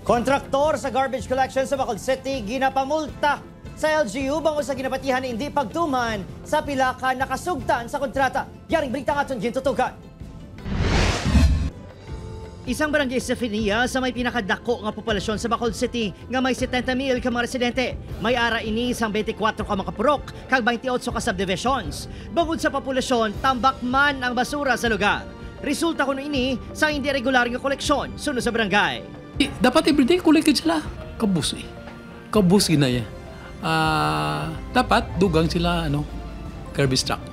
Kontraktor sa garbage collection sa Bacolod City ginapamulta sa LGU bango sa ginapatihan na hindi pagtuman sa pila ka nakasugtan sa kontrata. Yaring balita nga itong gintutugan. Isang barangay sa Finia sa may pinakadako nga populasyon sa Bacolod City nga may 70,000 ka mga residente. May ara ini isang 24 ka mga purok kag 28 ka subdivisions. Bangod sa populasyon, tambak man ang basura sa lugar. Resulta kuno ini sa hindi regular nga koleksyon sunod sa barangay. Dapat everyday collected sila. Kabus eh. Kabus ginaya. Dapat dugang sila garbage truck.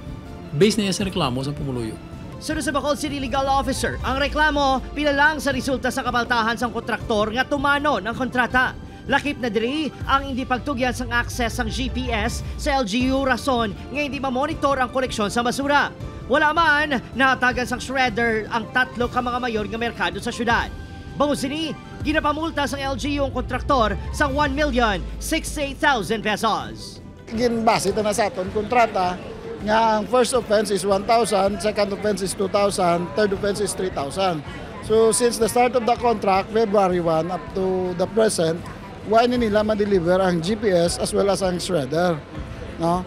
Based na yan sa reklamo sa Pumuluyo. Sunod sa Bacolod City Legal Officer, ang reklamo pinalang sa resulta sa kapaltahan sang kontraktor nga tumano ng kontrata. Lakip na diri ang hindi pagtugyan sang access sang GPS sa LGU rason nga hindi ma-monitor ang koleksyon sa basura. Wala man nahatagan sang shredder ang tatlo ka mga mayor nga merkado sa syudad. Bangus sini, ginapamulta sang LGU ang kontraktor sang 1,068,000 pesos. Ginbase na sa aton kontrata nga ang first offense is 1,000, second offense is 2,000, third offense is 3,000. So since the start of the contract, February 1 up to the present, why nila ma-deliver ang GPS as well as ang shredder. No?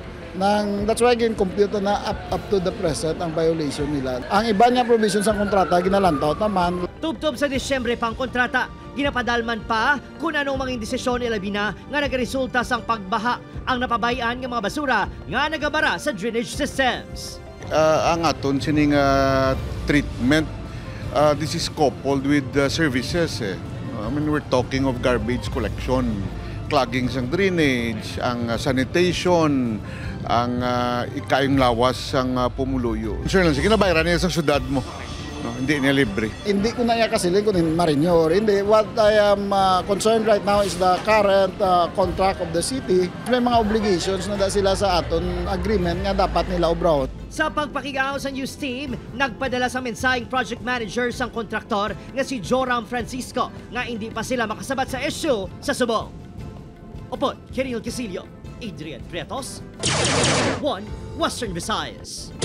That's why compute na up to the present ang violation nila. Ang iba niya provisions sa kontrata, ginalantaw naman. Tubtob sa Disyembre pang kontrata, ginapadalman pa kung anong mga desisyon ilabi na nga nagresulta sang pagbaha ang napabayan ng mga basura nga nagabara sa drainage systems. Ang aton sining treatment, this is coupled with services. I mean, we're talking of garbage collection, clogging sang drainage, ang sanitation, ang ikayong lawas sang Pumuluyo. Sure lang, sige, nabayaran niya sa syudad mo. No, hindi niya libre. Hindi ko na kasilin kung marinyor. Hindi. What I am concerned right now is the current contract of the city. May mga obligations na sila sa aton agreement nga dapat nila obraw. Sa pagpakigaw sa news team, nagpadala sa mensaheng project manager sang kontraktor nga si Joram Francisco nga hindi pa sila makasabat sa issue sa subong. Opo, Kiril Casillo, Adrian Pretos, One Western Visayas.